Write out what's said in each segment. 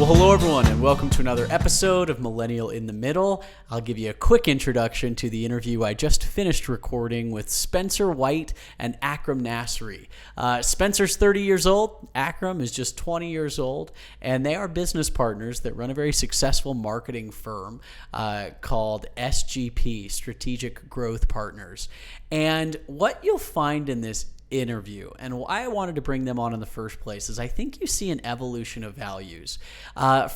Well, hello everyone, and welcome to another episode of Millennial in the Middle. I'll give you a quick introduction to the interview I just finished recording with Spencer Wight and Akram Nassri. Spencer's 30 years old, Akram is just 20 years old, and they are business partners that run a very successful marketing firm called SGP, Strategic Growth Partners. And what you'll find in this interview, and why I wanted to bring them on in the first place, is I think you see an evolution of values.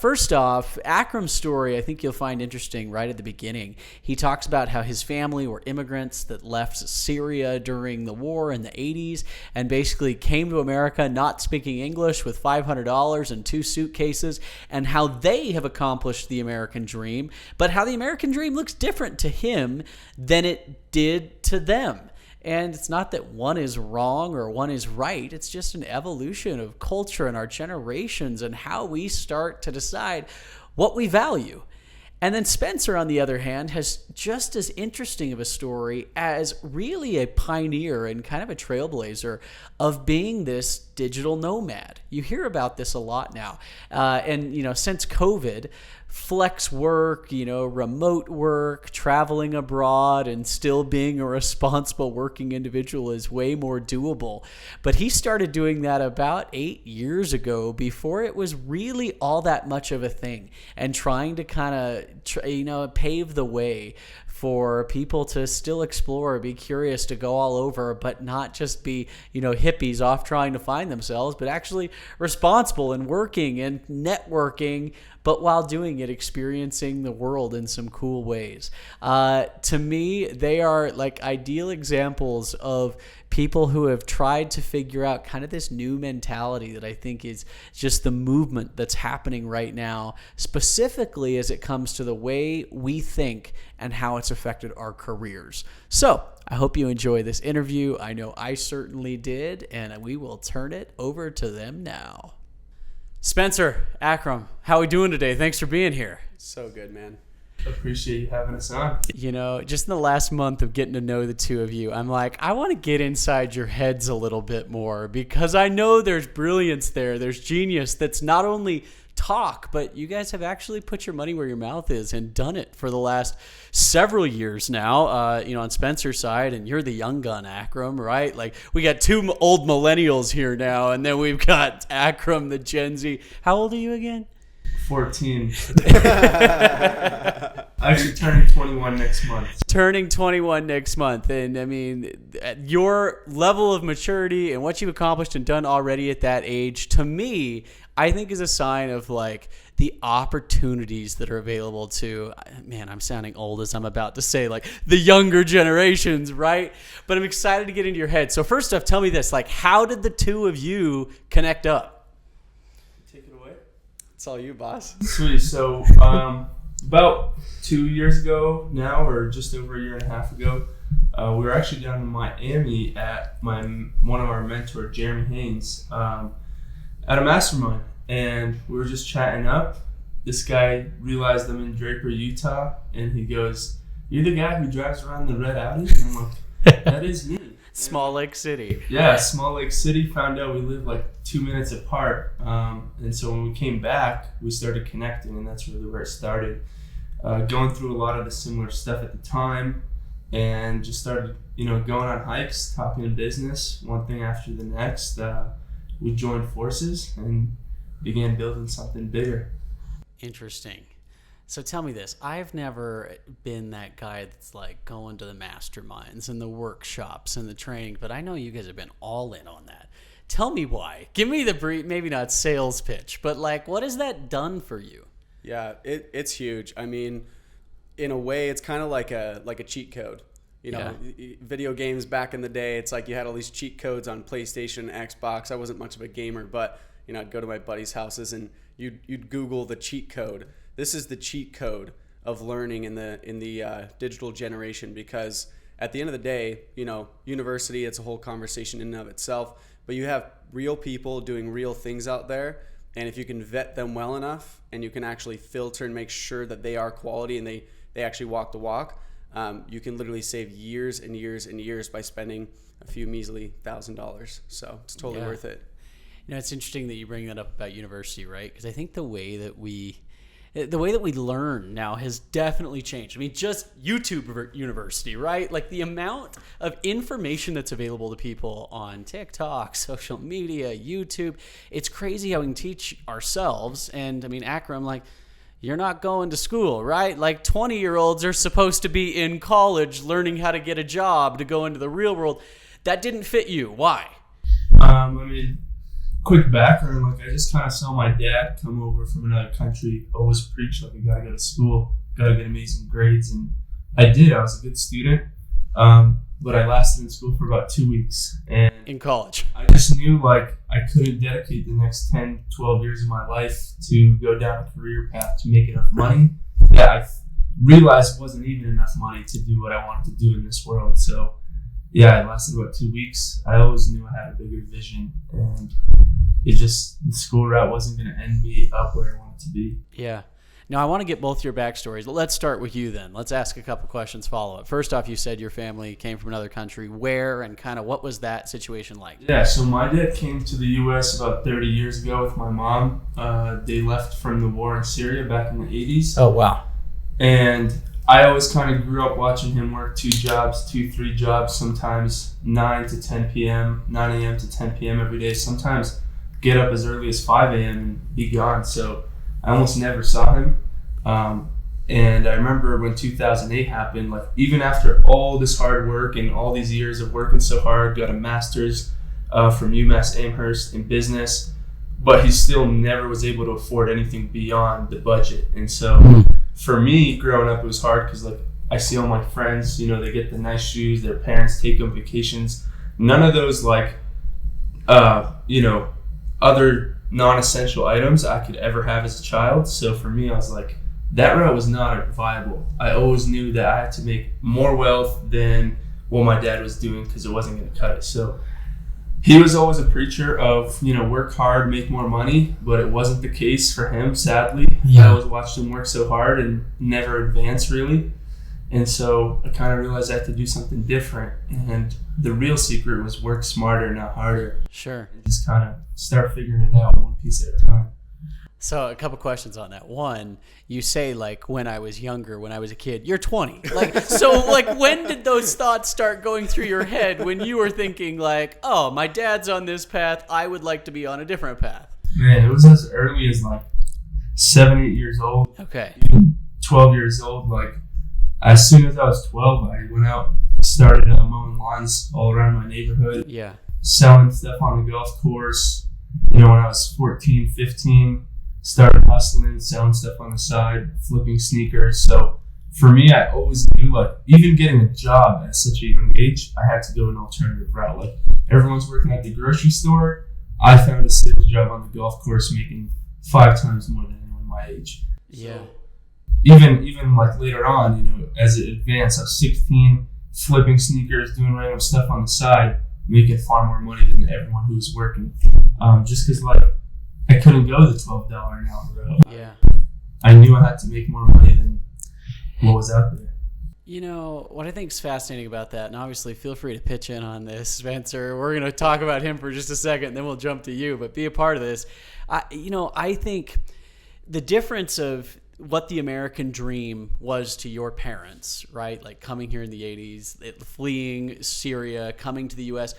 First off, Akram's story I think you'll find interesting right at the beginning. He talks about how his family were immigrants that left Syria during the war in the 80s and basically came to America not speaking English with $500 and 2 suitcases, and how they have accomplished the American dream, but how the American dream looks different to him than it did to them. And it's not that one is wrong or one is right. It's just an evolution of culture and our generations and how we start to decide what we value. And then Spencer, on the other hand, has just as interesting of a story as really a pioneer and kind of a trailblazer of being this digital nomad. You hear about this a lot now. And since COVID, flex work, remote work, traveling abroad, and still being a responsible working individual is way more doable. But he started doing that about 8 years ago, before it was really all that much of a thing, and trying to kind of, pave the way for people to still explore, be curious, to go all over, but not just be, hippies off trying to find themselves, but actually responsible and working and networking, but while doing it, experiencing the world in some cool ways. To me, they are like ideal examples of people who have tried to figure out kind of this new mentality that I think is just the movement that's happening right now, specifically as it comes to the way we think and how it's affected our careers. So I hope you enjoy this interview. I know I certainly did, and we will turn it over to them now. Spencer, Akram, how are we doing today? Thanks for being here. So good, man. Appreciate you having us on. Just in the last month of getting to know the two of you, I'm like, I want to get inside your heads a little bit more, because I know there's brilliance there. There's genius that's not only talk, but you guys have actually put your money where your mouth is and done it for the last several years now, on Spencer's side, and you're the young gun, Akram, right? Like, we got 2 old millennials here now, and then we've got Akram, the Gen Z. How old are you again? 14. Actually turning 21 next month. Turning 21 next month. And I mean, your level of maturity and what you've accomplished and done already at that age, to me, I think is a sign of like the opportunities that are available to, man, I'm sounding old as I'm about to say, like the younger generations, right? But I'm excited to get into your head. So first off, tell me this, like, how did the two of you connect up? Take it away. It's all you, boss. Sweet. So about 2 years ago now, or just over a year and a half ago, we were actually down in Miami at one of our mentors, Jeremy Haynes, at a mastermind. And we were just chatting up. This guy realized I'm in Draper, Utah, and he goes, "You're the guy who drives around the red Audi?" And I'm like, "That is me." Small Lake City. Yeah, Small Lake City. Found out we live like 2 minutes apart. And so when we came back, we started connecting, and that's really where it started. Going through a lot of the similar stuff at the time, and just started, going on hikes, talking business, one thing after the next. We joined forces and began building something bigger. Interesting. So tell me this. I've never been that guy that's like going to the masterminds and the workshops and the training, but I know you guys have been all in on that. Tell me why. Give me the brief, maybe not sales pitch, but like, what has that done for you? Yeah, it's huge. I mean, in a way, it's kind of like a cheat code. Video games back in the day, it's like you had all these cheat codes on PlayStation, Xbox. I wasn't much of a gamer, but I'd go to my buddies' houses and you'd Google the cheat code. This is the cheat code of learning in the digital generation, because at the end of the day, university, it's a whole conversation in and of itself, but you have real people doing real things out there, and if you can vet them well enough and you can actually filter and make sure that they are quality and they actually walk the walk, you can literally save years and years and years by spending a few measly $1,000. So it's totally worth it. It's interesting that you bring that up about university, right? Because I think the way that we learn now has definitely changed. I mean, just YouTube University, right? Like the amount of information that's available to people on TikTok, social media, YouTube. It's crazy how we can teach ourselves. And I mean, Akram, like, you're not going to school, right? Like 20-year-olds are supposed to be in college learning how to get a job to go into the real world. That didn't fit you. Why? I mean, quick background, like I just kind of saw my dad come over from another country, always preach like you gotta go to school, gotta get amazing grades, and I did. I was a good student, but I lasted in school for about 2 weeks. And in college, I just knew like I couldn't dedicate the next 10, 12 years of my life to go down a career path to make enough money that I realized wasn't even enough money to do what I wanted to do in this world. So yeah, I lasted about 2 weeks. I always knew I had a bigger vision, and the school route wasn't going to end me up where I wanted to be. Yeah. Now, I want to get both your backstories. Let's start with you then. Let's ask a couple questions follow-up. First off, you said your family came from another country. Where and kind of what was that situation like? Yeah, so my dad came to the U.S. about 30 years ago with my mom. They left from the war in Syria back in the 80s. Oh, wow. And I always kind of grew up watching him work 3 jobs, sometimes 9 to 10 p.m., 9 a.m. to 10 p.m. every day, sometimes get up as early as 5 a.m. and be gone. So I almost never saw him. And I remember when 2008 happened, like even after all this hard work and all these years of working so hard, got a master's from UMass Amherst in business, but he still never was able to afford anything beyond the budget. And so for me, growing up, it was hard because like I see all my friends, they get the nice shoes, their parents take them vacations. None of those like, other non-essential items I could ever have as a child. So for me, I was like, that route was not viable. I always knew that I had to make more wealth than what my dad was doing because it wasn't going to cut it. So he was always a preacher of, work hard, make more money, but it wasn't the case for him, sadly. Yeah. I always watched him work so hard and never advance really. And so I kind of realized I had to do something different. And the real secret was work smarter, not harder. Sure. And just kind of start figuring it out one piece at a time. So a couple questions on that. One, you say like when I was younger, when I was a kid, you're 20. Like when did those thoughts start going through your head when you were thinking like, oh, my dad's on this path, I would like to be on a different path? Man, it was as early as like 7, 8 years old. Okay. Even 12 years old. Like as soon as I was 12, I went out, started mowing lawns all around my neighborhood. Yeah. Selling stuff on the golf course. When I was 14, 15, started hustling, selling stuff on the side, flipping sneakers. So for me, I always knew like even getting a job at such a young age, I had to go an alternative route. Like everyone's working at the grocery store. I found a sales job on the golf course making 5 times more than anyone my age. Yeah. So even like later on, as it advanced, I was 16, flipping sneakers, doing random stuff on the side, making far more money than everyone who was working. Just because like I couldn't go the $12 an hour route. Yeah. I knew I had to make more money than what was out there. What I think is fascinating about that, and obviously feel free to pitch in on this, Spencer. We're going to talk about him for just a second, and then we'll jump to you, but be a part of this. I think the difference of what the American dream was to your parents, right? Like coming here in the 80s, fleeing Syria, coming to the U.S.,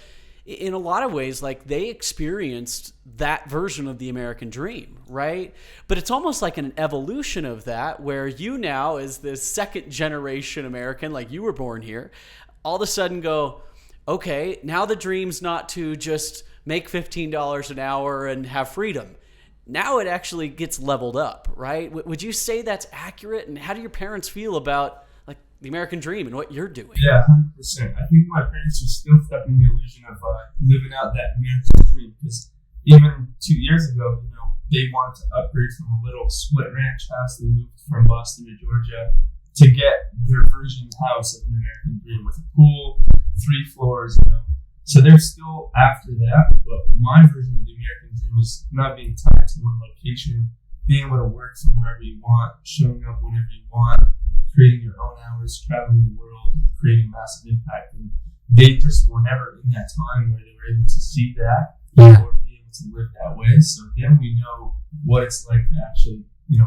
in a lot of ways, like they experienced that version of the American dream, right? But it's almost like an evolution of that where you now, as the second generation American, like you were born here, all of a sudden go, okay, now the dream's not to just make $15 an hour and have freedom. Now it actually gets leveled up, right? Would you say that's accurate? And how do your parents feel about like the American dream and what you're doing? Yeah, 100%. I think my parents are still stuck in the illusion of living out that American dream because even 2 years ago, they wanted to upgrade from a little split ranch house. They moved from Boston to Georgia to get their version house of an American dream with a pool, 3 floors, So they're still after that, but my version of the American dream is not being tied to one location, being able to work from wherever you want, showing up whenever you want, creating your own hours, traveling the world, creating massive impact. And they just were never in that time where they were able to see that or be able to live that way. So then we know what it's like to actually,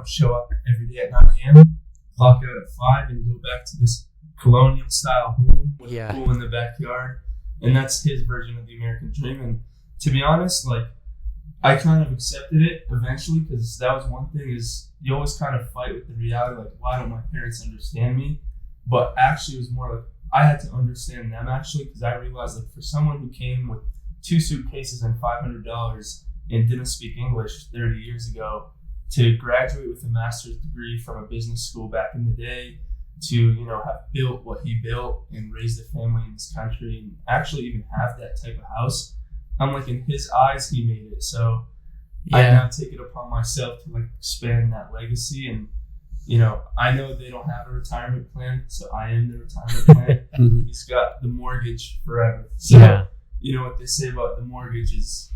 show up every day at 9 a.m., clock out at 5, and go back to this colonial style home with a pool in the backyard. And that's his version of the American dream. And to be honest, like, I kind of accepted it eventually, because that was one thing, is you always kind of fight with the reality, like, why don't my parents understand me? But actually it was more like I had to understand them, actually, because I realized, like, for someone who came with 2 suitcases and $500 and didn't speak English 30 years ago, to graduate with a master's degree from a business school back in the day, to, have built what he built and raised a family in this country and actually even have that type of house, I'm like, in his eyes, he made it. So I now take it upon myself to, like, expand that legacy. And, I know they don't have a retirement plan, so I am the retirement plan. He's got the mortgage forever. So, you know what they say about the mortgage is,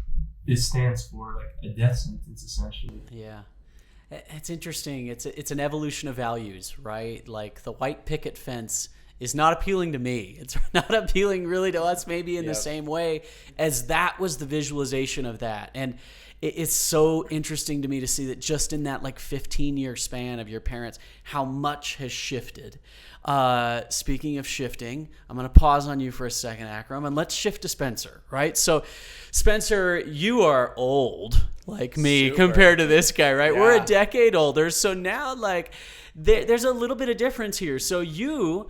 it stands for, like, a death sentence, essentially. Yeah. It's interesting. It's an evolution of values, right? Like, the white picket fence is not appealing to me. It's not appealing really to us, maybe in the same way as that was the visualization of that. And it's so interesting to me to see that just in that, like, 15-year span of your parents, how much has shifted. Speaking of shifting, I'm going to pause on you for a second, Akram, and let's shift to Spencer, right? So, Spencer, you are old, like me, compared to this guy, right? Yeah. We're a decade older. So now, like, there's a little bit of difference here. So you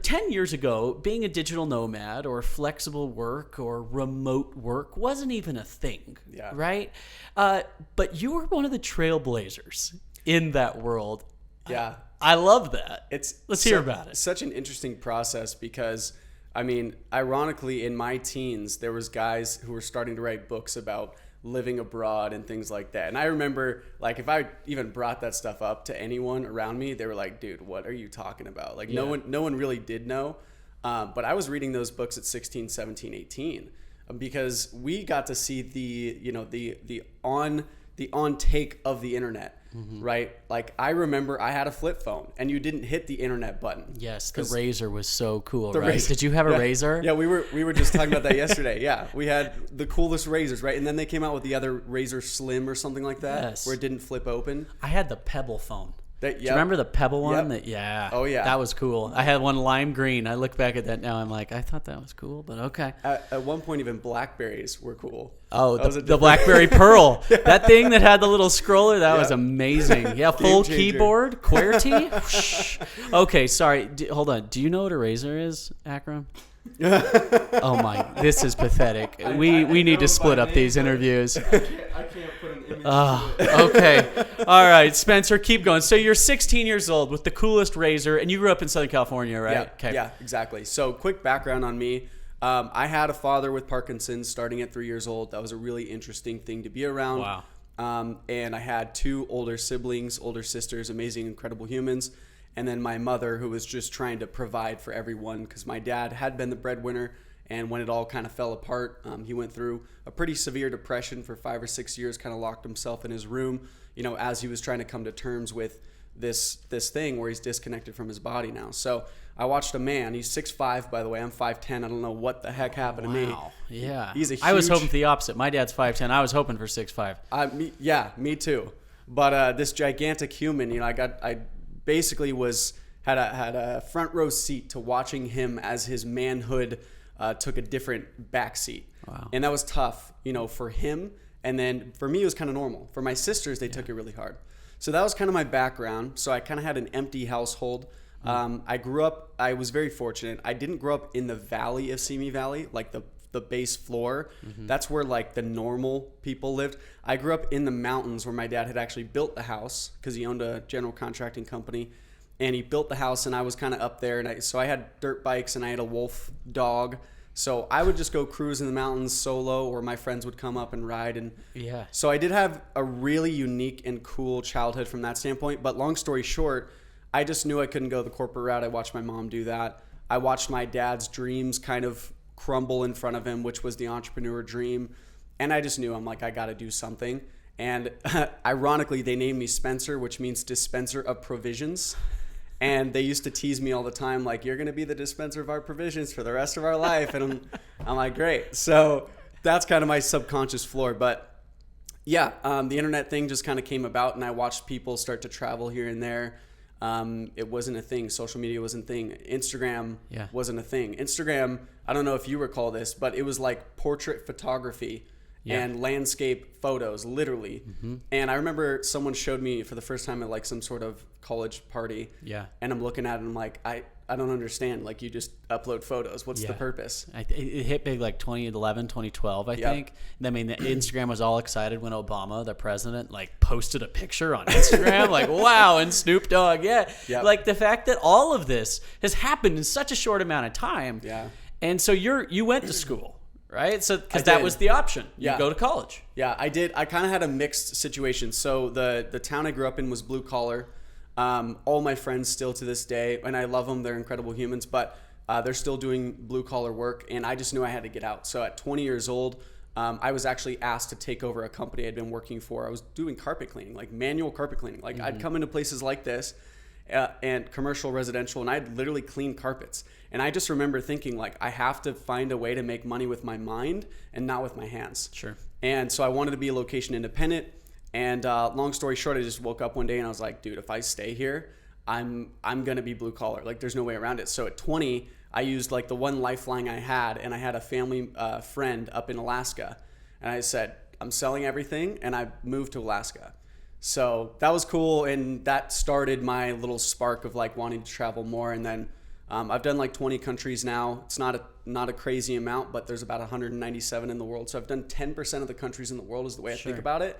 10 years ago, being a digital nomad or flexible work or remote work wasn't even a thing, right? But you were one of the trailblazers in that world. Yeah. I love that. Let's hear about it. Such an interesting process because, I mean, ironically, in my teens, there was guys who were starting to write books about living abroad and things like that. And I remember, like, if I even brought that stuff up to anyone around me, they were like, dude, what are you talking about? Like, no one really did know. But I was reading those books at 16, 17, 18 because we got to see the on take of the internet. Right? Like, I remember I had a flip phone and you didn't hit the internet button. Yes, the Razor was so cool, right? Did you have a Razor? Yeah, we were just talking about that yesterday. Yeah, we had the coolest Razors, right? And then they came out with the other Razor Slim or something like that, where it didn't flip open. I had the Pebble phone. Do you remember the Pebble one? Oh, yeah. That was cool. I had one lime green. I look back at that now. I'm like, I thought that was cool, but okay. At one point, even Blackberries were cool. Oh, the BlackBerry Pearl. That thing that had the little scroller, that was amazing. Yeah, full keyboard, QWERTY. Okay, sorry. Hold on. Do you know what a Razor is, Akram? Oh my, this is pathetic. We need to split up these interviews. I can't put an image to it. Okay. All right, Spencer, keep going. So you're 16 years old with the coolest Razor, and you grew up in Southern California, right? Yeah, exactly. So quick background on me. I had a father with Parkinson's starting at 3 years old. That was a really interesting thing to be around. Wow. And I had 2 older siblings, older sisters, amazing, incredible humans. And then my mother, who was just trying to provide for everyone because my dad had been the breadwinner. And when it all kind of fell apart, he went through a pretty severe depression for 5 or 6 years, kind of locked himself in his room, as he was trying to come to terms with this thing where he's disconnected from his body now. So I watched a man. He's 6'5", by the way. I'm 5'10". I don't know what the heck happened to me. Wow. Yeah. He's a huge... I was hoping for the opposite. My dad's 5'10". I was hoping for 6'5". Me too. But this gigantic human, I basically had a front row seat to watching him as his manhood took a different backseat. Wow. And that was tough, for him. And then for me, it was kind of normal. For my sisters, they took it really hard. So that was kind of my background. So I kind of had an empty household. I was very fortunate. I didn't grow up in the valley of Simi Valley, like the base floor. That's where, like, the normal people lived. I grew up in the mountains where my dad had actually built the house because he owned a general contracting company. And he built the house, and I was kind of up there. And so I had dirt bikes, and I had a wolf dog. So I would just go cruise in the mountains solo, or my friends would come up and ride. And so I did have a really unique and cool childhood from that standpoint. But long story short, I just knew I couldn't go the corporate route. I watched my mom do that. I watched my dad's dreams kind of crumble in front of him, which was the entrepreneur dream. And I just knew, I'm like, I got to do something. And ironically, they named me Spencer, which means dispenser of provisions. And they used to tease me all the time, like, you're going to be the dispenser of our provisions for the rest of our life. And I'm like, great. So that's kind of my subconscious floor. But Yeah, the internet thing just kind of came about, and I watched people start to travel here and there. It wasn't a thing. Social media wasn't a thing. Instagram wasn't a thing. Instagram, I don't know if you recall this, but it was like portrait photography and landscape photos, literally. And I remember someone showed me for the first time at like some sort of college party. And I'm looking at it and I'm like, I don't understand. Like, you just upload photos. What's the purpose? It hit big like 2011, 2012, I think. I mean, Instagram was all excited when Obama, the president, like posted a picture on Instagram. Like, wow, and Snoop Dogg. Like the fact that all of this has happened in such a short amount of time. And so you went to school. Right? So, because that was the option. You go to college. Yeah, I did. I kind of had a mixed situation. So the town I grew up in was blue collar. All my friends still to this day, and I love them. They're incredible humans, but they're still doing blue collar work. And I just knew I had to get out. So at 20 years old, I was actually asked to take over a company I'd been working for. I was doing carpet cleaning, like manual carpet cleaning. Like I'd come into places like this and commercial, residential, and I'd literally clean carpets. And I just remember thinking, like, I have to find a way to make money with my mind and not with my hands. Sure. And so I wanted to be location independent. And long story short, I just woke up one day and I was like, dude, if I stay here, I'm going to be blue collar. Like, there's no way around it. So at 20, I used like the one lifeline I had, and I had a family friend up in Alaska. And I said, I'm selling everything, and I moved to Alaska. So that was cool, and that started my little spark of like wanting to travel more. And then I've done like 20 countries now. It's not a crazy amount, but there's about 197 in the world. So I've done 10% of the countries in the world is the way I think about it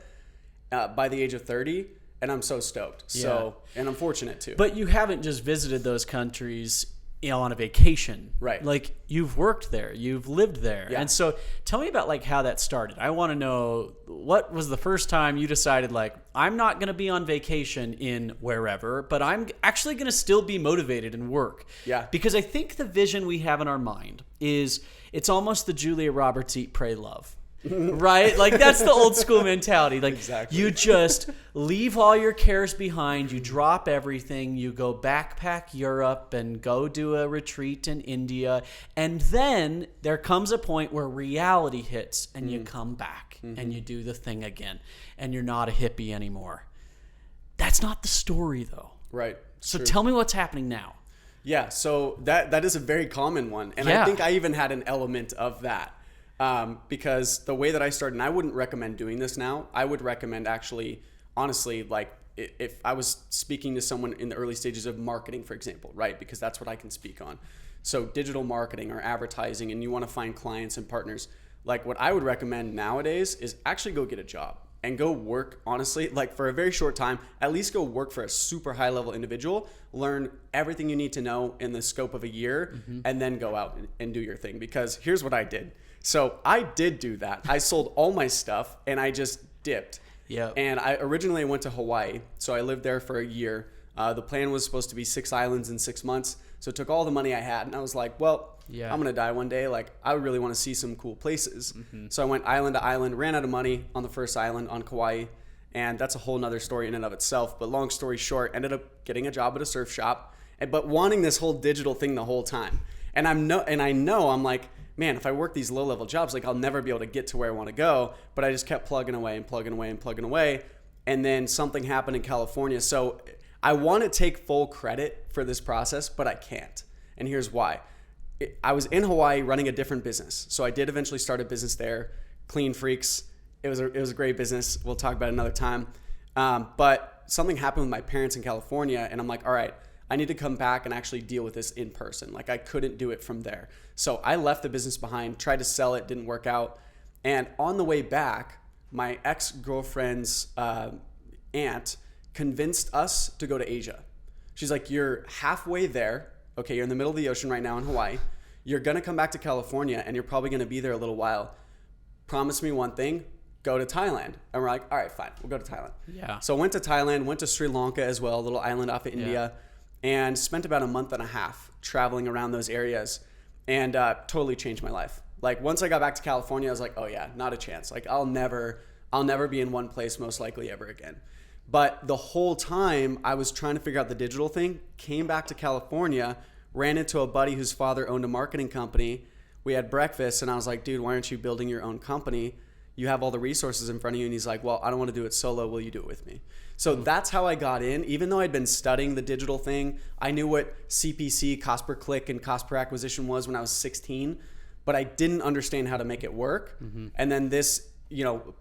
by the age of 30, and I'm so stoked. So, and I'm fortunate too. But you haven't just visited those countries, you know, on a vacation, right? Like, you've worked there, you've lived there. And so tell me about like how that started. I want to know, what was the first time you decided, like, I'm not going to be on vacation in wherever, but I'm actually going to still be motivated and work. Because I think the vision we have in our mind is, it's almost the Julia Roberts Eat, Pray, Love. Right? Like, that's the old school mentality. Like, you just leave all your cares behind, you drop everything, you go backpack Europe and go do a retreat in India, and then there comes a point where reality hits and you come back and you do the thing again, and you're not a hippie anymore. That's not the story, though. Right. So tell me what's happening now. Yeah, so that is a very common one, and I think I even had an element of that. Because the way that I started, and I wouldn't recommend doing this now. I would recommend actually, honestly, like if I was speaking to someone in the early stages of marketing, for example, right? Because that's what I can speak on. So digital marketing or advertising, and you want to find clients and partners. Like, what I would recommend nowadays is actually go get a job and go work, honestly, like for a very short time. At least go work for a super high level individual, learn everything you need to know in the scope of a year, and then go out and do your thing. Because here's what I did. So I did do that. I sold all my stuff and I just dipped. And I originally went to Hawaii. So I lived there for a year. The plan was supposed to be 6 islands in 6 months. So it took all the money I had. And I was like, well, I'm going to die one day. Like, I really want to see some cool places. So I went island to island, ran out of money on the first island on Kauai. And that's a whole nother story in and of itself. But long story short, ended up getting a job at a surf shop, but wanting this whole digital thing the whole time. And I know I'm like, man, if I work these low-level jobs, like, I'll never be able to get to where I want to go. But I just kept plugging away and plugging away and plugging away. And then something happened in California. So I want to take full credit for this process, but I can't. And here's why. I was in Hawaii running a different business. So I did eventually start a business there, Clean Freaks. It was a great business. We'll talk about it another time. But something happened with my parents in California, and I'm like, all right, I need to come back and actually deal with this in person. Like, I couldn't do it from there. So I left the business behind, tried to sell it, didn't work out. And on the way back, my ex-girlfriend's aunt convinced us to go to Asia. She's like, you're halfway there. Okay, you're in the middle of the ocean right now in Hawaii. You're going to come back to California, and you're probably going to be there a little while. Promise me one thing, go to Thailand. And we're like, all right, fine, we'll go to Thailand. So I went to Thailand, went to Sri Lanka as well, a little island off of India. And spent about a month and a half traveling around those areas, and totally changed my life. Like, once I got back to California, I was like, oh yeah, not a chance. Like, I'll never be in one place most likely ever again. But the whole time I was trying to figure out the digital thing, came back to California, ran into a buddy whose father owned a marketing company. We had breakfast, and I was like, dude, why aren't you building your own company? you have all the resources in front of you, and he's like, well, I don't want to do it solo. Will you do it with me? So that's how I got in. Even though I'd been studying the digital thing, I knew what CPC, cost per click, and cost per acquisition was when I was 16, but I didn't understand how to make it work. And then this,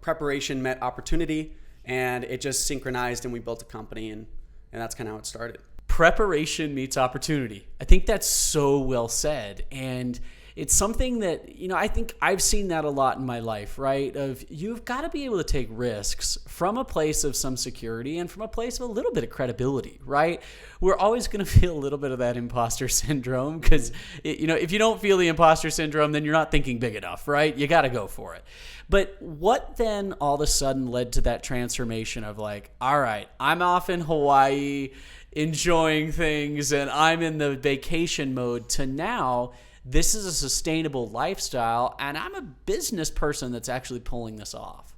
preparation met opportunity, and it just synchronized, and we built a company, and that's kind of how it started. Preparation meets opportunity. I think that's so well said. And it's something that, I think I've seen that a lot in my life, right? Of you've got to be able to take risks from a place of some security and from a place of a little bit of credibility, right? We're always going to feel a little bit of that imposter syndrome because, if you don't feel the imposter syndrome, then you're not thinking big enough, right? You got to go for it. But what then all of a sudden led to that transformation of like, all right, I'm off in Hawaii enjoying things and I'm in the vacation mode to now this is a sustainable lifestyle and I'm a business person that's actually pulling this off?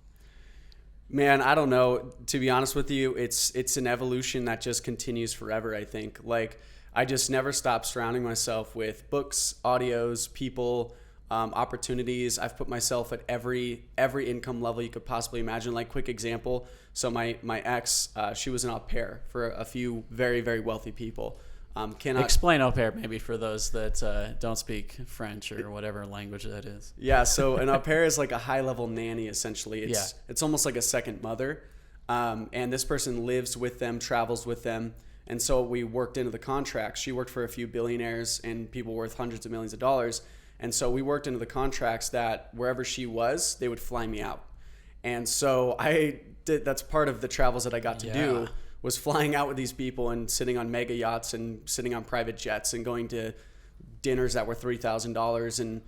Man, I don't know. To be honest with you, it's an evolution that just continues forever, I think. Like, I just never stop surrounding myself with books, audios, people, opportunities. I've put myself at every income level you could possibly imagine. Like, quick example. So my ex, she was an au pair for a few very, very wealthy people. Explain au pair maybe for those that don't speak French or whatever language that is. Yeah, so an au pair is like a high-level nanny, essentially. It's almost like a second mother. And this person lives with them, travels with them. And so we worked into the contract. She worked for a few billionaires and people worth hundreds of millions of dollars. And so we worked into the contracts that wherever she was, they would fly me out. And so that's part of the travels that I got to do, was flying out with these people and sitting on mega yachts and sitting on private jets and going to dinners that were $3,000 and,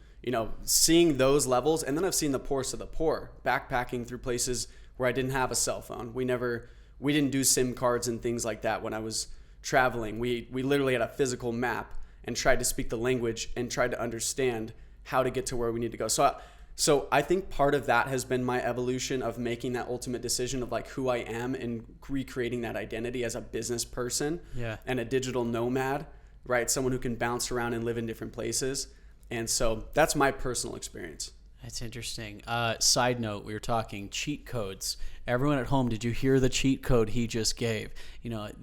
seeing those levels. And then I've seen the poorest of the poor, backpacking through places where I didn't have a cell phone. We didn't do SIM cards and things like that when I was traveling. We literally had a physical map and tried to speak the language and tried to understand how to get to where we need to go. So I think part of that has been my evolution of making that ultimate decision of like who I am and recreating that identity as a business person and a digital nomad, right? Someone who can bounce around and live in different places. And so that's my personal experience. That's interesting. Side note, we were talking cheat codes. Everyone at home, did you hear the cheat code he just gave?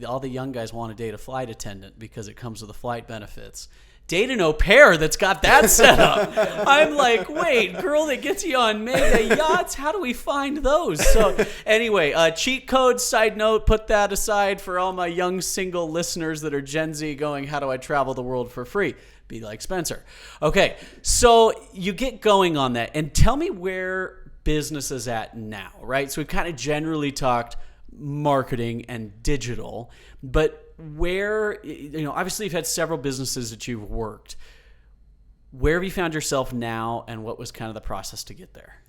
All the young guys want to date a flight attendant because it comes with the flight benefits. Date an au pair that's got that set up. I'm like, wait, girl that gets you on mega yachts? How do we find those? So anyway, cheat code, side note, put that aside for all my young single listeners that are Gen Z going, how do I travel the world for free? Be like Spencer. Okay, so you get going on that. And tell me where business is at now, right? So we've kind of generally talked marketing and digital, but where, obviously you've had several businesses that you've worked. Where have you found yourself now, and what was kind of the process to get there?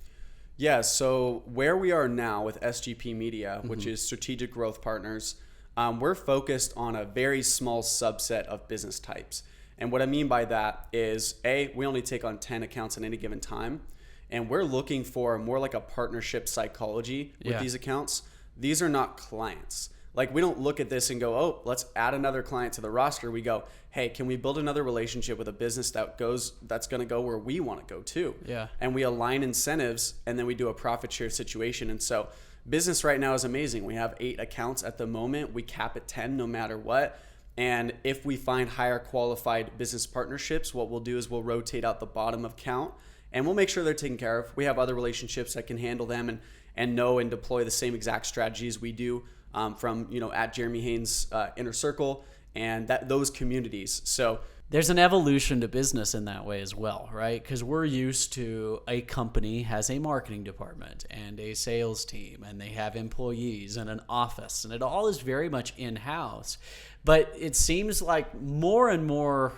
Yeah, so where we are now with SGP Media, which is Strategic Growth Partners, we're focused on a very small subset of business types. And what I mean by that is, we only take on 10 accounts at any given time, and we're looking for more like a partnership psychology with these accounts. These are not clients. Like, we don't look at this and go, oh, let's add another client to the roster. We go, hey, can we build another relationship with a business that's going to go where we want to go too? Yeah. And we align incentives, and then we do a profit share situation. And so business right now is amazing. We have 8 accounts at the moment. We cap at 10 no matter what. And if we find higher qualified business partnerships, what we'll do is we'll rotate out the bottom of count, and we'll make sure they're taken care of. We have other relationships that can handle them and know and deploy the same exact strategies we do. From at Jeremy Haynes Inner Circle and those communities. So there's an evolution to business in that way as well, right? Because we're used to a company has a marketing department and a sales team, and they have employees and an office, and it all is very much in-house. But it seems like more and more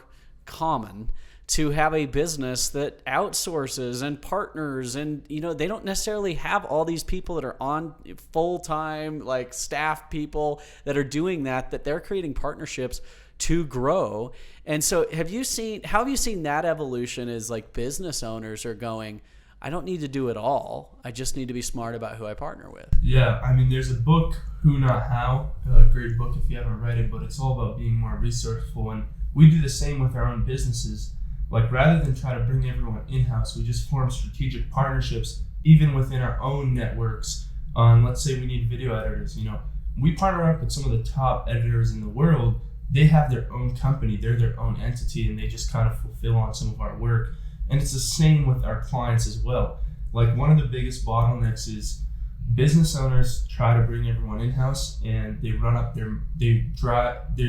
common to have a business that outsources and partners, and they don't necessarily have all these people that are on full-time like staff people that are doing that they're creating partnerships to grow. And so how have you seen that evolution as like business owners are going, I don't need to do it all, I just need to be smart about who I partner with? Yeah, I mean, there's a book, Who Not How, a great book if you haven't read it, but it's all about being more resourceful, and we do the same with our own businesses. Like, rather than try to bring everyone in-house, we just form strategic partnerships even within our own networks, on let's say we need video editors, we partner up with some of the top editors in the world. They have their own company, they're their own entity, and they just kind of fulfill on some of our work. And it's the same with our clients as well. Like, one of the biggest bottlenecks is business owners try to bring everyone in-house, and they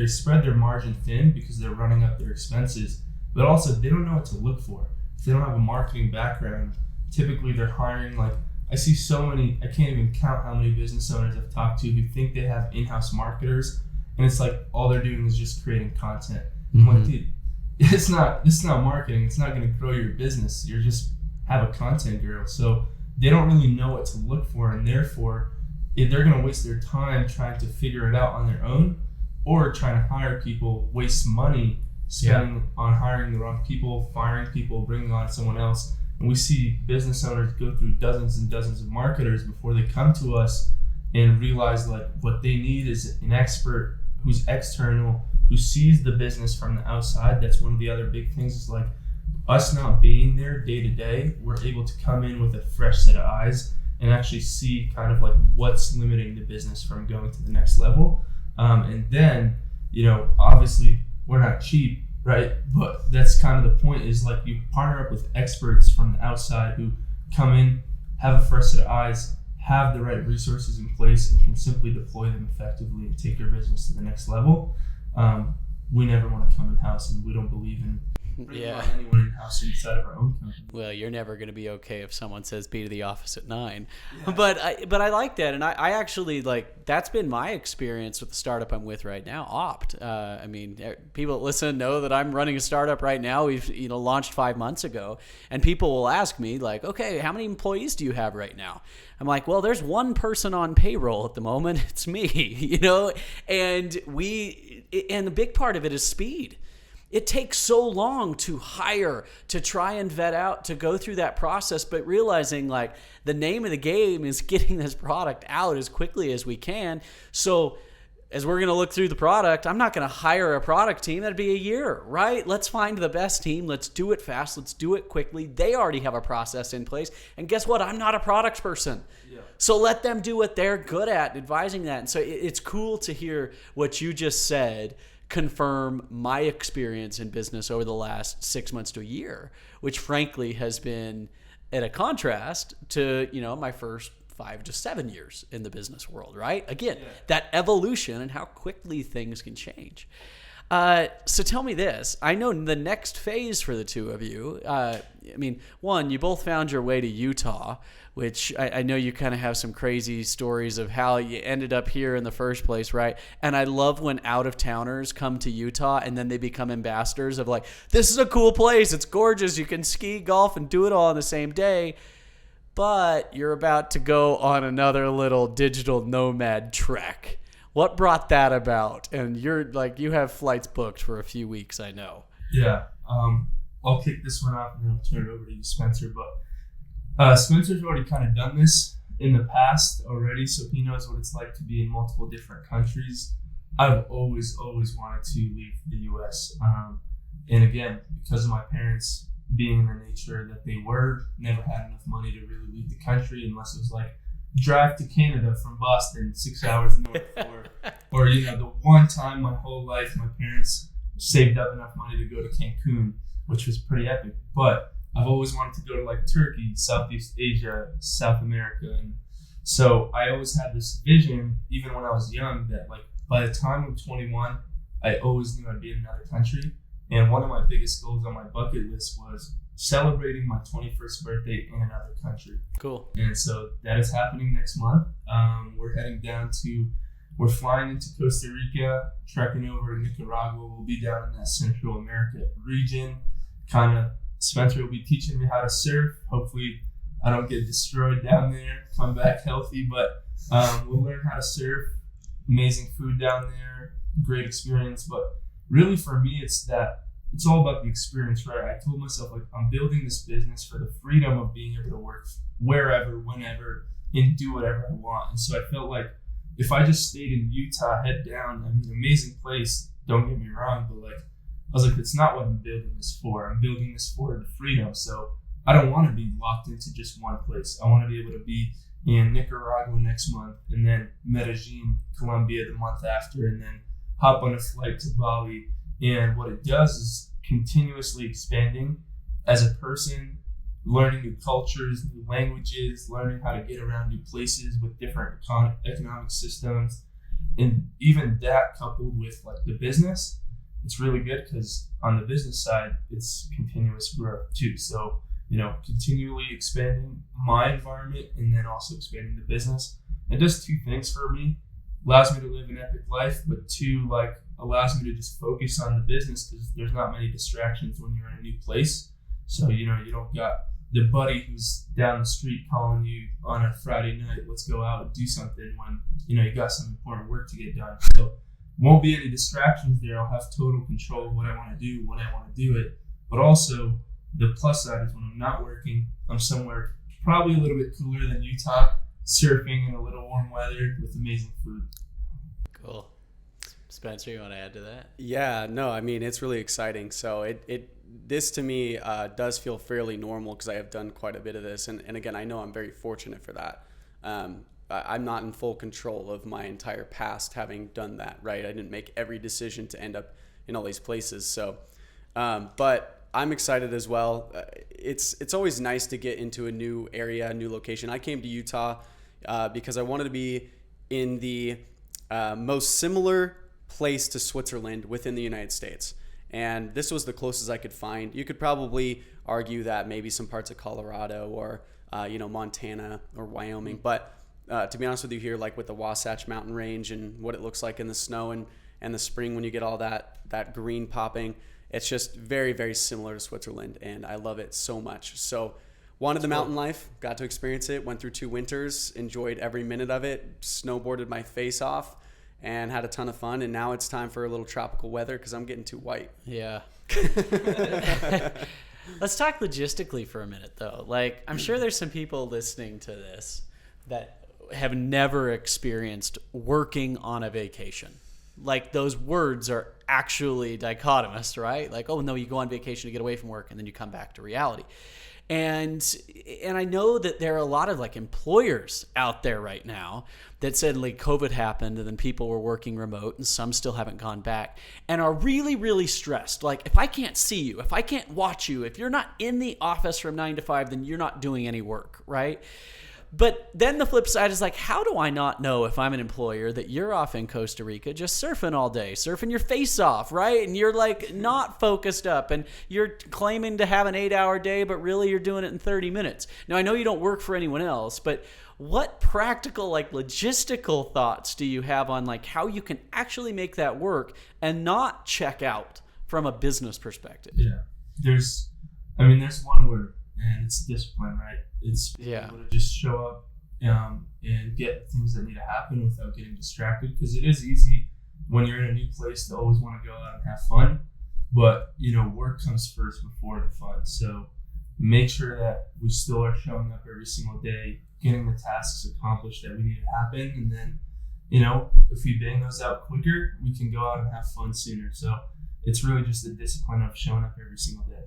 spread their margin thin because they're running up their expenses, but also they don't know what to look for. If they don't have a marketing background, typically they're hiring, like, I see so many, I can't even count how many business owners I've talked to who think they have in-house marketers, and it's like all they're doing is just creating content. I'm like, dude, this is not marketing. It's not going to grow your business. You're just have a content girl. So they don't really know what to look for, and therefore if they're going to waste their time trying to figure it out on their own, or trying to hire people, waste money spending on hiring the wrong people, firing people, bringing on someone else. And we see business owners go through dozens and dozens of marketers before they come to us and realize, like, what they need is an expert who's external, who sees the business from the outside. That's one of the other big things, is like, us not being there day to day, we're able to come in with a fresh set of eyes and actually see kind of like what's limiting the business from going to the next level. And then, obviously we're not cheap, right? But that's kind of the point, is like, you partner up with experts from the outside who come in, have a fresh set of eyes, have the right resources in place, and can simply deploy them effectively and take your business to the next level. We never want to come in-house, and we don't believe in bringing on anyone in-house inside of our own company. Well, you're never going to be okay if someone says be to the office at 9. Yeah. But I like that, and I actually, like, that's been my experience with the startup I'm with right now, Opt. I mean, people that listen know that I'm running a startup right now. We've launched 5 months ago, and people will ask me, like, okay, how many employees do you have right now? I'm like, well, there's one person on payroll at the moment. It's me, and the big part of it is speed. It takes so long to hire, to try and vet out, to go through that process, but realizing, like, the name of the game is getting this product out as quickly as we can. So as we're going to look through the product, I'm not going to hire a product team. That'd be a year, right? Let's find the best team. Let's do it fast. Let's do it quickly. They already have a process in place. And guess what? I'm not a product person. Yeah. So let them do what they're good at, advising that. And so it's cool to hear what you just said confirm my experience in business over the last 6 months to a year, which frankly has been at a contrast to, my first 5 to 7 years in the business world, right? Again, that evolution and how quickly things can change. So tell me this. I know the next phase for the two of you, one, you both found your way to Utah, which I know you kind of have some crazy stories of how you ended up here in the first place, right? And I love when out-of-towners come to Utah and then they become ambassadors of, like, this is a cool place. It's gorgeous. You can ski, golf, and do it all in the same day. But you're about to go on another little digital nomad trek. What brought that about? And you're like, you have flights booked for a few weeks, I know. Yeah. I'll kick this one off and then I'll turn it over to you, Spencer. But Spencer's already kind of done this in the past already, so he knows what it's like to be in multiple different countries. I've always wanted to leave the U.S. And again, because of my parents being in the nature that they were, never had enough money to really leave the country unless it was like drive to Canada from Boston, 6 hours north, or the one time my whole life my parents saved up enough money to go to Cancun, which was pretty epic. But I've always wanted to go to, like, Turkey, Southeast Asia, South America, and so I always had this vision, even when I was young, that, like, by the time I'm 21, I always knew I'd be in another country. And one of my biggest goals on my bucket list was celebrating my 21st birthday in another country. Cool. And so that is happening next month. We're flying into Costa Rica, trekking over to Nicaragua. We'll be down in that Central America region. Spencer will be teaching me how to surf. Hopefully I don't get destroyed down there, come back healthy, but we'll learn how to surf. Amazing food down there, great experience. But really for me, it's all about the experience, right? I told myself, like, I'm building this business for the freedom of being able to work wherever, whenever, and do whatever I want. And so I felt like if I just stayed in Utah, head down, amazing place, don't get me wrong, but, like, I was like, it's not what I'm building this for. I'm building this for the freedom. So I don't want to be locked into just one place. I want to be able to be in Nicaragua next month, and then Medellin, Colombia the month after, and then hop on a flight to Bali. And what it does is continuously expanding as a person, learning new cultures, new languages, learning how to get around new places with different economic systems. And even that coupled with like the business, it's really good because on the business side, it's continuous growth too. So, continually expanding my environment and then also expanding the business. It does two things for me. Allows me to live an epic life, but two, allows me to just focus on the business because there's not many distractions when you're in a new place. So, you don't got the buddy who's down the street calling you on a Friday night, let's go out and do something when, you got some important work to get done. So won't be any distractions there. I'll have total control of what I want to do, when I want to do it. But also the plus side is when I'm not working, I'm somewhere probably a little bit cooler than Utah, surfing in a little warm weather with amazing food. Cool. Spencer, you want to add to that? Yeah, no, I mean, it's really exciting. So this to me does feel fairly normal because I have done quite a bit of this. And again, I know I'm very fortunate for that. I'm not in full control of my entire past having done that, right? I didn't make every decision to end up in all these places. So, but I'm excited as well. It's always nice to get into a new area, a new location. I came to Utah because I wanted to be in the most similar place to Switzerland within the United States. And this was the closest I could find. You could probably argue that maybe some parts of Colorado or, Montana or Wyoming. But to be honest with you here, like with the Wasatch Mountain Range and what it looks like in the snow and the spring when you get all that green popping, it's just very, very similar to Switzerland. And I love it so much. So wanted the mountain life, got to experience it, went through 2 winters, enjoyed every minute of it, snowboarded my face off, and had a ton of fun. And now it's time for a little tropical weather because I'm getting too white. Yeah. Let's talk logistically for a minute, though. I'm sure there's some people listening to this that have never experienced working on a vacation. Those words are actually dichotomous, right? Oh, no, you go on vacation to get away from work, and then you come back to reality. And I know that there are a lot of employers out there right now that said COVID happened and then people were working remote and some still haven't gone back and are really, really stressed. If I can't see you, if I can't watch you, if you're not in the office from 9 to 5, then you're not doing any work, right? But then the flip side is how do I not know if I'm an employer that you're off in Costa Rica just surfing all day, surfing your face off, right? And you're not focused up and you're claiming to have an 8-hour day, but really you're doing it in 30 minutes. Now, I know you don't work for anyone else, but what practical, logistical thoughts do you have on how you can actually make that work and not check out from a business perspective? Yeah. There's one word, and it's discipline, right? It's being able to just show up and get things that need to happen without getting distracted. Because it is easy when you're in a new place to always want to go out and have fun. But, work comes first before the fun. So make sure that we still are showing up every single day, getting the tasks accomplished that we need to happen. And then, if we bang those out quicker, we can go out and have fun sooner. So it's really just the discipline of showing up every single day.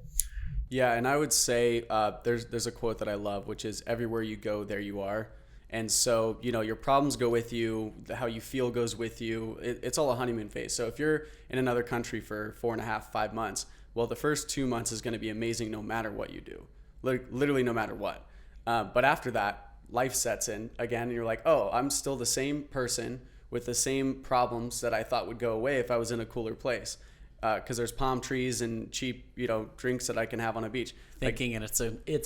Yeah, and I would say there's a quote that I love, which is everywhere you go, there you are. And so, your problems go with you, how you feel goes with you. It's all a honeymoon phase. So if you're in another country for 4.5, 5 months, well, the first 2 months is going to be amazing no matter what you do, literally no matter what. But after that, life sets in again, and you're like, oh, I'm still the same person with the same problems that I thought would go away if I was in a cooler place. Because there's palm trees and cheap, drinks that I can have on a beach. Thinking and it's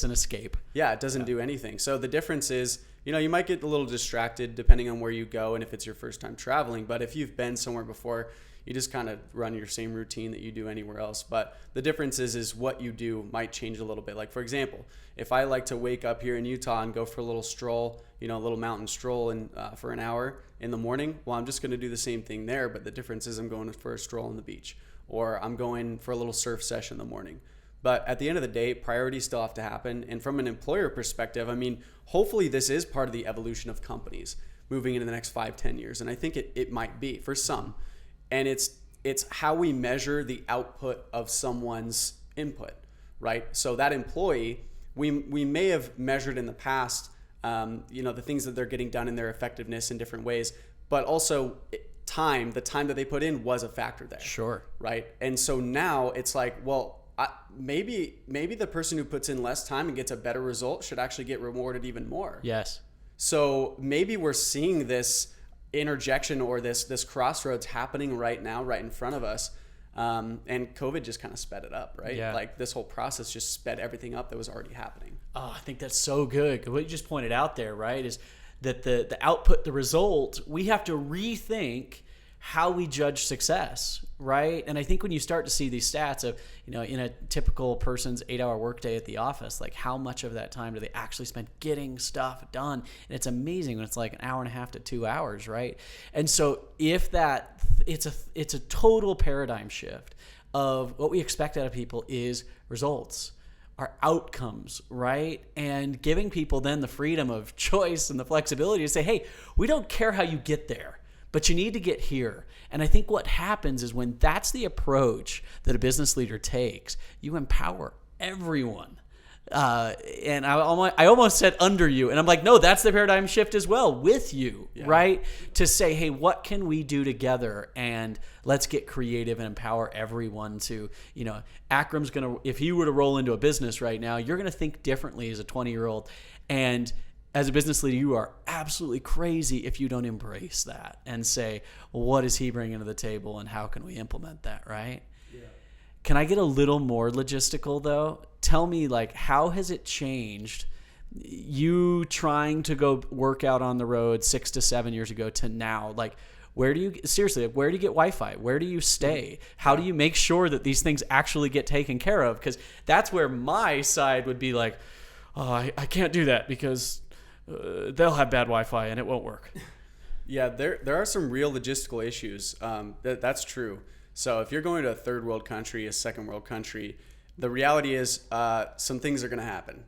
an escape. Yeah, it doesn't do anything. So the difference is, you might get a little distracted depending on where you go and if it's your first time traveling. But if you've been somewhere before, you just kind of run your same routine that you do anywhere else. But the difference is what you do might change a little bit. For example, if I like to wake up here in Utah and go for a little stroll, a little mountain stroll for an hour in the morning, well, I'm just going to do the same thing there. But the difference is I'm going for a stroll on the beach, or I'm going for a little surf session in the morning. But at the end of the day, priorities still have to happen. And from an employer perspective, hopefully this is part of the evolution of companies moving into the next 5-10 years. And I think it might be for some. And it's how we measure the output of someone's input, right? So that employee we may have measured in the past, the things that they're getting done and their effectiveness in different ways, but also the time that they put in was a factor there. Sure. Right. And so now it's like, well, maybe the person who puts in less time and gets a better result should actually get rewarded even more. Yes. So maybe we're seeing this interjection or this crossroads happening right now, right in front of us. And COVID just kind of sped it up, right? Yeah. Like this whole process just sped everything up that was already happening. Oh, I think that's so good. What you just pointed out there, right, is that the output, the result, we have to rethink how we judge success, right? And I think when you start to see these stats of, in a typical person's 8-hour workday at the office, like how much of that time do they actually spend getting stuff done? And it's amazing when it's like an hour and a half to 2 hours, right? And so if it's a total paradigm shift of what we expect out of people is results, our outcomes, right? And giving people then the freedom of choice and the flexibility to say, hey, we don't care how you get there, but you need to get here. And I think what happens is when that's the approach that a business leader takes, you empower everyone. And I almost said under you. And I'm like, no, that's the paradigm shift as well, with you, right? To say, hey, what can we do together? And let's get creative and empower everyone to, Akram's going to, if he were to roll into a business right now, you're going to think differently as a 20-year-old. And as a business leader, you are absolutely crazy if you don't embrace that and say, well, what is he bringing to the table and how can we implement that, right? Yeah. Can I get a little more logistical, though? Tell me, how has it changed, you trying to go work out on the road 6 to 7 years ago to now? Where do you get Wi-Fi? Where do you stay? How do you make sure that these things actually get taken care of? Because that's where my side would be like, oh, I can't do that because they'll have bad Wi-Fi and it won't work. Yeah, there are some real logistical issues. That's true. So if you're going to a third world country, a second world country, the reality is some things are going to happen.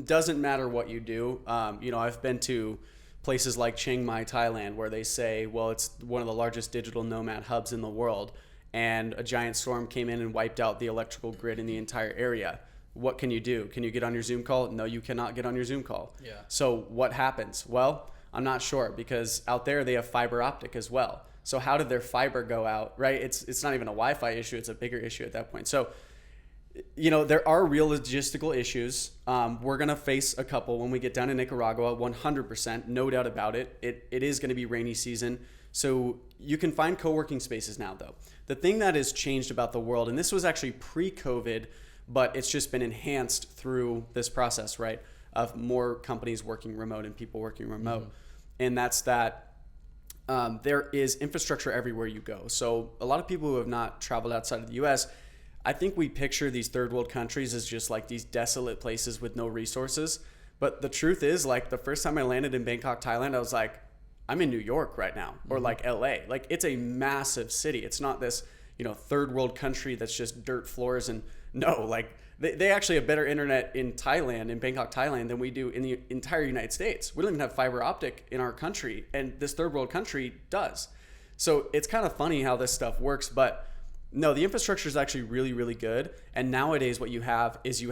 Doesn't matter what you do. I've been to places like Chiang Mai, Thailand, where they say, well, it's one of the largest digital nomad hubs in the world, and a giant storm came in and wiped out the electrical grid in the entire area. What can you do? Can you get on your Zoom call? No, you cannot get on your Zoom call. Yeah. So what happens? Well, I'm not sure, because out there they have fiber optic as well. So how did their fiber go out, right? It's not even a Wi-Fi issue. It's a bigger issue at that point. So, there are real logistical issues. We're going to face a couple when we get down to Nicaragua, 100%, no doubt about it. It is going to be rainy season. So you can find co-working spaces now, though. The thing that has changed about the world, and this was actually pre-COVID, but it's just been enhanced through this process, right, of more companies working remote and people working remote. Mm-hmm. And that's that there is infrastructure everywhere you go. So a lot of people who have not traveled outside of the U.S., I think we picture these third world countries as just like these desolate places with no resources. But the truth is, the first time I landed in Bangkok, Thailand, I was like, I'm in New York right now, or LA. It's a massive city. It's not this, third world country that's just dirt floors. And no, they actually have better internet in Thailand, in Bangkok, Thailand, than we do in the entire United States. We don't even have fiber optic in our country, and this third world country does. So it's kind of funny how this stuff works, but no, the infrastructure is actually really, really good. And nowadays what you have is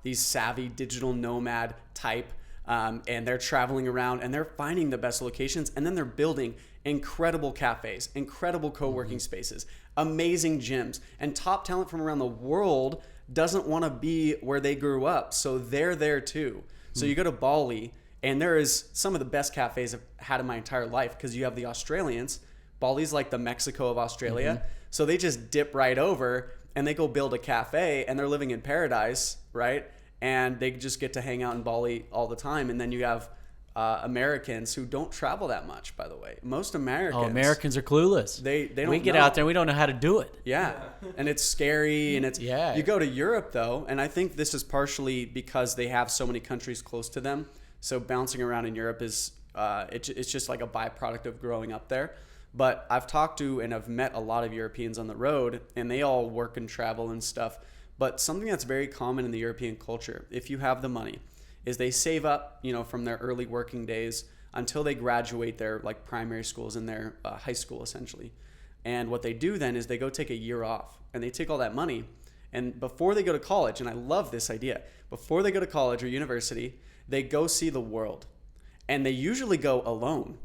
these savvy digital nomad type, and they're traveling around and they're finding the best locations, and then they're building incredible cafes, incredible co-working spaces, amazing gyms, and top talent from around the world doesn't want to be where they grew up. So they're there too. So you go to Bali, and there is some of the best cafes I've had in my entire life, because you have the Australians. Bali's like the Mexico of Australia. Mm-hmm. So they just dip right over and they go build a cafe, and they're living in paradise, right? And they just get to hang out in Bali all the time. And then you have Americans who don't travel that much, by the way. Most Americans. Oh, Americans are clueless. They don't We get out there, we don't know how to do it. Yeah. And it's scary. And it's, you go to Europe though, and I think this is partially because they have so many countries close to them. So bouncing around in Europe is, it's just like a byproduct of growing up there. But I've talked to and I've met a lot of Europeans on the road, and they all work and travel and stuff. But something that's very common in the European culture, if you have the money, is they save up, from their early working days until they graduate their primary schools and their high school essentially. And what they do then is they go take a year off, and they take all that money And before they go to college, and I love this idea, before they go to college or university, they go see the world. And they usually go alone.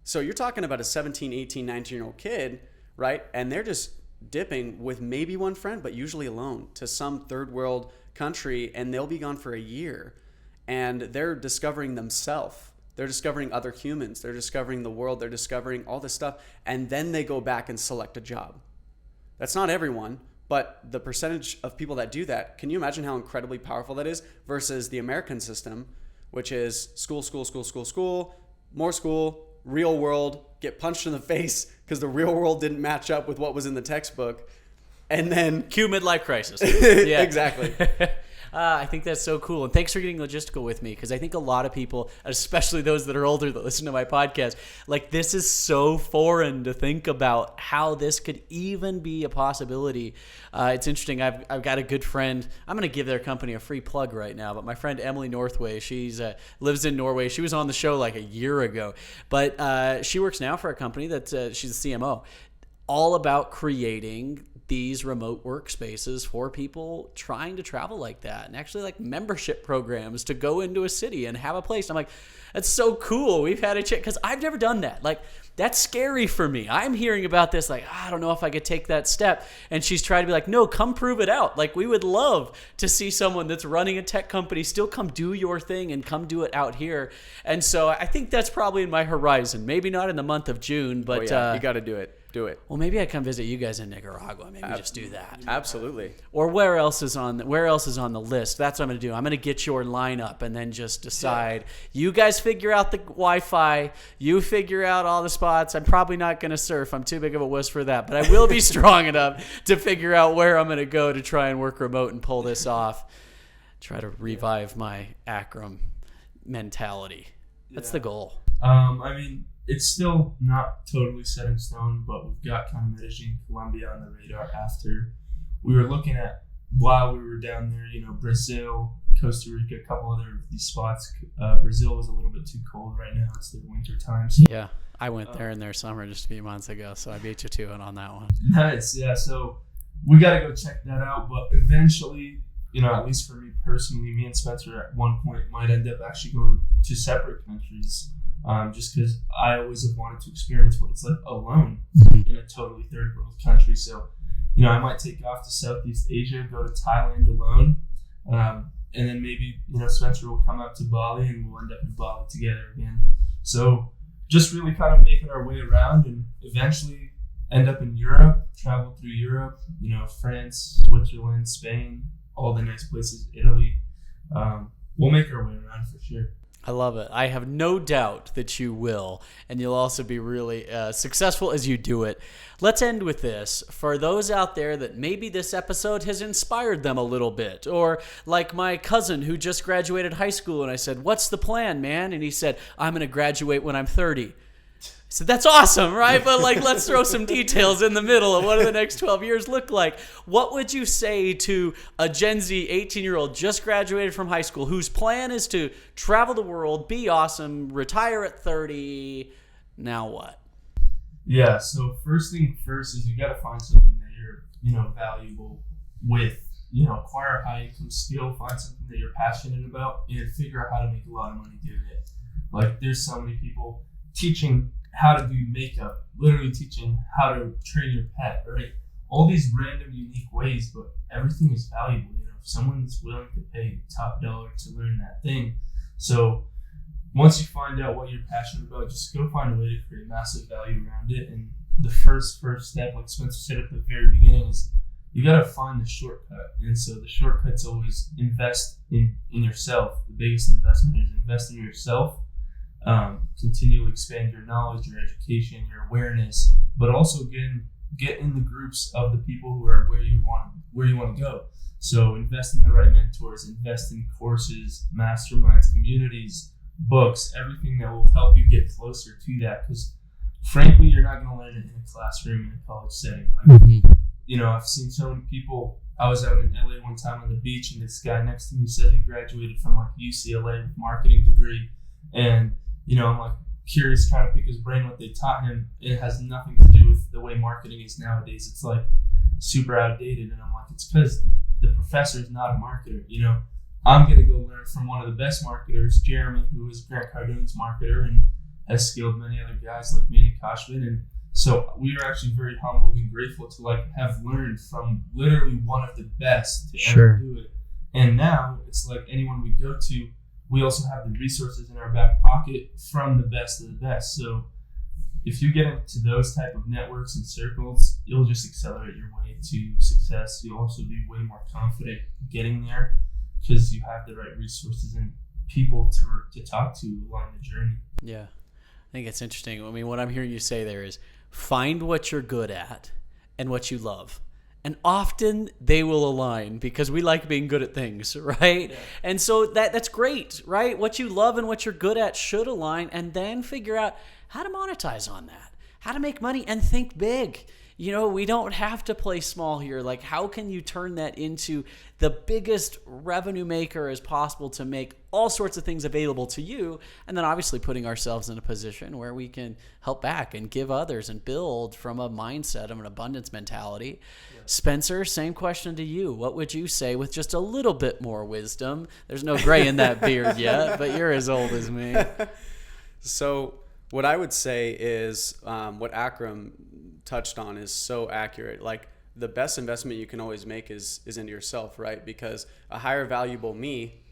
So you're talking about a 17, 18, 19-year-old kid, right? And they're just dipping with maybe one friend, but usually alone, to some third world country, and they'll be gone for a year. And they're discovering themselves. They're discovering other humans. They're discovering the world. They're discovering all this stuff. And then they go back and select a job. That's not everyone, but the percentage of people that do that, can you imagine how incredibly powerful that is versus the American system, which is school, more school, real world, get punched in the face because the real world didn't match up with what was in the textbook. And then cue midlife crisis. Yeah, exactly. I think that's so cool. And thanks for getting logistical with me, because I think a lot of people, especially those that are older that listen to my podcast, like, this is so foreign to think about how this could even be a possibility. It's interesting. I've got a good friend. I'm going to give their company a free plug right now, but my friend Emily Northway, she's lives in Norway. She was on the show like a year ago, but she works now for a company that she's a CMO, all about creating these remote workspaces for people trying to travel like that, and actually like membership programs to go into a city and have a place. I'm like, that's so cool. We've had a chat, because I've never done that. Like, that's scary for me. I'm hearing about this like, I don't know if I could take that step. And she's trying to be like, no, come prove it out. Like, we would love to see someone that's running a tech company still come do your thing and come do it out here. And so I think that's probably in my horizon. Maybe not in the month of June, but you got to do it. Do it. Well, maybe I come visit you guys in Nicaragua. Maybe just do that. Absolutely. Or where else is on the list? That's what I'm going to do. I'm going to get your lineup and then just decide. Yeah. You guys figure out the Wi-Fi. You figure out all the spots. I'm probably not going to surf. I'm too big of a wuss for that. But I will be strong enough to figure out where I'm going to go to try and work remote and pull this off. Try to revive my Akram mentality. That's the goal. I mean, it's still not totally set in stone, but we've got kind of Medellin, Colombia on the radar after. We were looking at, while we were down there, Brazil, Costa Rica, a couple other of these spots. Brazil was a little bit too cold right now. It's their winter time. So. Yeah, I went there in their summer just a few months ago, so I beat you to it on that one. Nice, yeah. So we got to go check that out, but eventually, at least for me personally, me and Spencer at one point might end up actually going to separate countries. Just because I always have wanted to experience what it's like alone in a totally third world country. So, I might take off to Southeast Asia, go to Thailand alone, and then maybe, Spencer will come up to Bali and we'll end up in Bali together again. So just really kind of making our way around and eventually end up in Europe, travel through Europe, France, Switzerland, Spain, all the nice places, Italy. We'll make our way around for sure. I love it. I have no doubt that you will, and you'll also be really successful as you do it. Let's end with this. For those out there that maybe this episode has inspired them a little bit, or like my cousin who just graduated high school, and I said, "What's the plan, man?" And he said, "I'm going to graduate when I'm 30. So that's awesome, right? But let's throw some details in the middle of what do the next 12 years look like. What would you say to a Gen Z 18-year-old just graduated from high school whose plan is to travel the world, be awesome, retire at 30? Now what? Yeah, so first thing first is you got to find something that you're, valuable with. Acquire a high income skill, find something that you're passionate about, and figure out how to make a lot of money doing it. There's so many people teaching how to do makeup, literally teaching how to train your pet, right? All these random, unique ways, but everything is valuable. If someone's willing to pay top dollar to learn that thing. So once you find out what you're passionate about, just go find a way to create massive value around it. And the first step, like Spencer said at the very beginning, is you got to find the shortcut. And so the shortcut's always invest in yourself. The biggest investment is invest in yourself. Continually expand your knowledge, your education, your awareness, but also get in the groups of the people who are where you want to go. So invest in the right mentors, invest in courses, masterminds, communities, books, everything that will help you get closer to that. Because frankly, you're not going to learn it in a classroom in a college setting. I've seen so many people. I was out in LA one time on the beach, and this guy next to me said he graduated from UCLA with a marketing degree, and I'm curious, trying to pick his brain what they taught him. It has nothing to do with the way marketing is nowadays. It's super outdated. And I'm like, it's because the professor is not a marketer. You know, I'm going to go learn from one of the best marketers, Jeremy, who is Grant Cardone's marketer and has skilled many other guys like Manny Koshman. And so we are actually very humbled and grateful to like have learned from literally one of the best to ever do it. And now it's like anyone we go to, we also have the resources in our back pocket from the best of the best. So if you get into those type of networks and circles, it'll just accelerate your way to success. You'll also be way more confident getting there because you have the right resources and people to talk to along the journey. Yeah, I think it's interesting. I mean, what I'm hearing you say there is find what you're good at and what you love. And often they will align because we like being good at things, right? Yeah. And so that's great, right? What you love and what you're good at should align, and then figure out how to monetize on that, how to make money, and think big. You know, we don't have to play small here. Like, how can you turn that into the biggest revenue maker as possible to make all sorts of things available to you? And then obviously putting ourselves in a position where we can help back and give others and build from a mindset of an abundance mentality. Yeah. Spencer, same question to you. What would you say with just a little bit more wisdom? There's no gray in that beard yet, but you're as old as me. So what I would say is what Akram touched on is so accurate. Like, the best investment you can always make is into yourself, right? Because a higher valuable me,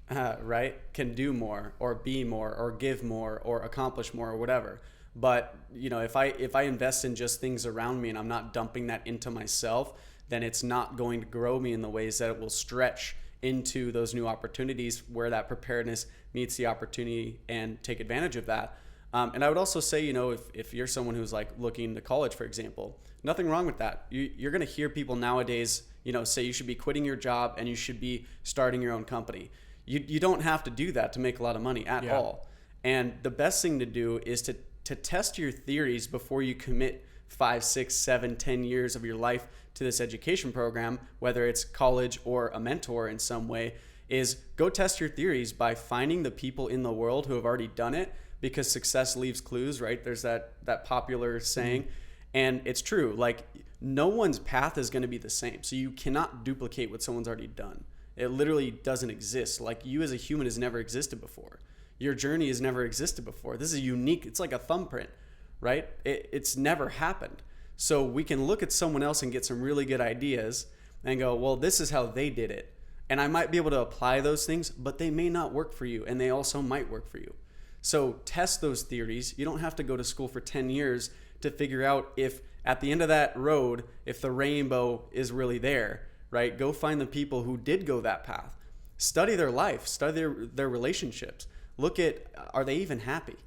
right, can do more or be more or give more or accomplish more or whatever. But, you know, if I invest in just things around me and I'm not dumping that into myself, then it's not going to grow me in the ways that it will stretch into those new opportunities where that preparedness meets the opportunity and take advantage of that. And I would also say, you know, if you're someone who's like looking to college, for example, nothing wrong with that. You're going to hear people nowadays, you know, say you should be quitting your job and you should be starting your own company. You don't have to do that to make a lot of money at all. And the best thing to do is to test your theories before you commit 5, 6, 7, 10 years of your life to this education program, whether it's college or a mentor in some way, is go test your theories by finding the people in the world who have already done it, because success leaves clues, right? There's that popular saying, and it's true. Like, no one's path is going to be the same. So you cannot duplicate what someone's already done. It literally doesn't exist. Like, you as a human has never existed before. Your journey has never existed before. This is unique. It's like a thumbprint, right? It's never happened. So we can look at someone else and get some really good ideas and go, well, this is how they did it. And I might be able to apply those things, but they may not work for you, and they also might work for you. So test those theories. You don't have to go to school for 10 years to figure out if at the end of that road, if the rainbow is really there, right? Go find the people who did go that path. Study their life, study their relationships. Look at, are they even happy?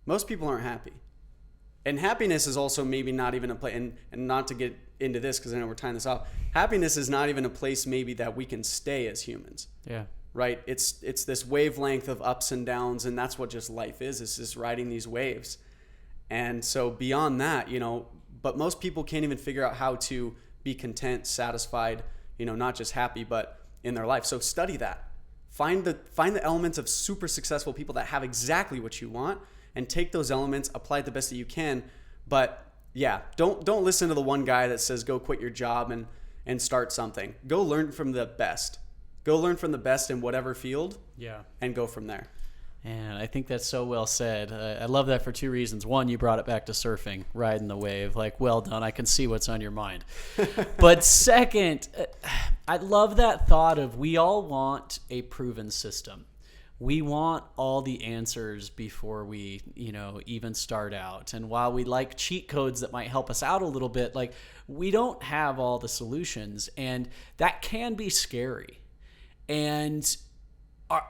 Most people aren't happy. And happiness is also maybe not even a place, and not to get into this because I know we're tying this off, happiness is not even a place maybe that we can stay as humans. Yeah. Right? It's this wavelength of ups and downs, and that's what just life is. It's just riding these waves. And so beyond that, you know, but most people can't even figure out how to be content, satisfied, you know, not just happy, but in their life. So study that. Find the elements of super successful people that have exactly what you want, and take those elements, apply it the best that you can. But yeah, don't listen to the one guy that says go quit your job and start something. Go learn from the best. Go learn from the best in whatever field, and go from there. And I think that's so well said. I love that for two reasons. One, you brought it back to surfing, riding the wave. Like, well done. I can see what's on your mind. But second, I love that thought of we all want a proven system. We want all the answers before we, you know, even start out. And while we like cheat codes that might help us out a little bit, like, we don't have all the solutions, and that can be scary. And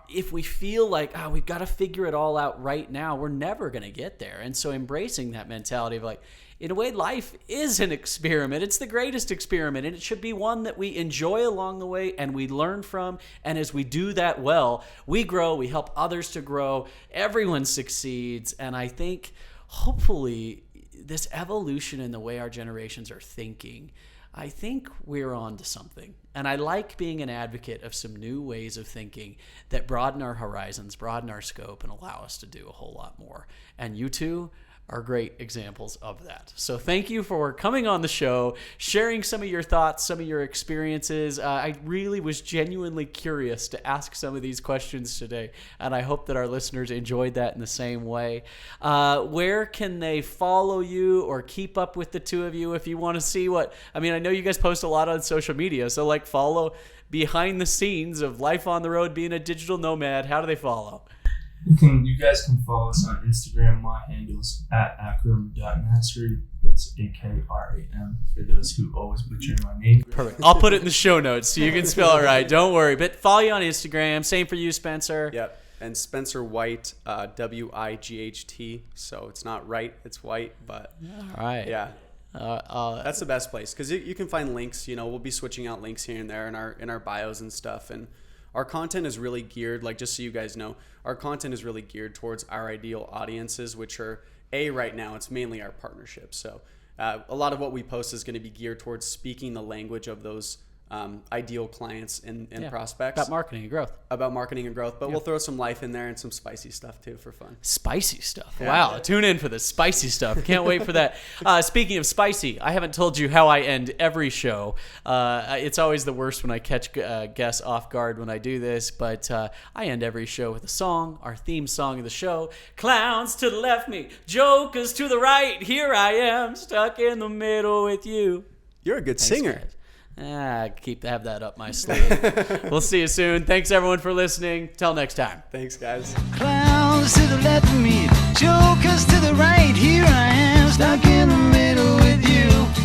if we feel like, we've got to figure it all out right now, we're never going to get there. And so embracing that mentality of like, in a way, life is an experiment. It's the greatest experiment, and it should be one that we enjoy along the way and we learn from. And as we do that well, we grow, we help others to grow, everyone succeeds. And I think hopefully this evolution in the way our generations are thinking, I think we're on to something. And I like being an advocate of some new ways of thinking that broaden our horizons, broaden our scope, and allow us to do a whole lot more. And you two are great examples of that. So thank you for coming on the show, sharing some of your thoughts, some of your experiences. I really was genuinely curious to ask some of these questions today, and I hope that our listeners enjoyed that in the same way. Where can they follow you or keep up with the two of you if you want to see what, I mean, I know you guys post a lot on social media, so like follow behind the scenes of life on the road, being a digital nomad. How do they follow? You guys can follow us on Instagram. My handle's at Akram.Nassri. That's AKRAM for those who always butcher my name. Perfect. I'll put it in the show notes so you can spell it right. Don't worry. But follow you on Instagram. Same for you, Spencer. Yep. And Spencer Wight, Wight. So it's not right, it's White. But all right. Yeah. That's the best place because you can find links. We'll be switching out links here and there in our bios and stuff. And our content is really geared, like just so you guys know, our content is really geared towards our ideal audiences, which are right now it's mainly our partnerships. So a lot of what we post is going to be geared towards speaking the language of those ideal clients and prospects. About marketing and growth. But we'll throw some life in there and some spicy stuff too for fun. Spicy stuff. Yeah. Wow. Tune in for the spicy stuff. Can't wait for that. Speaking of spicy, I haven't told you how I end every show. It's always the worst when I catch guests off guard when I do this, but I end every show with a song, our theme song of the show. Clowns to the left me, jokers to the right. Here I am, stuck in the middle with you. You're a good singer. Guys. Have that up my sleeve. We'll see you soon. Thanks everyone for listening. Till next time. Thanks, guys. Clowns to the left of me, jokers to the right. Here I am, stuck in the middle with you.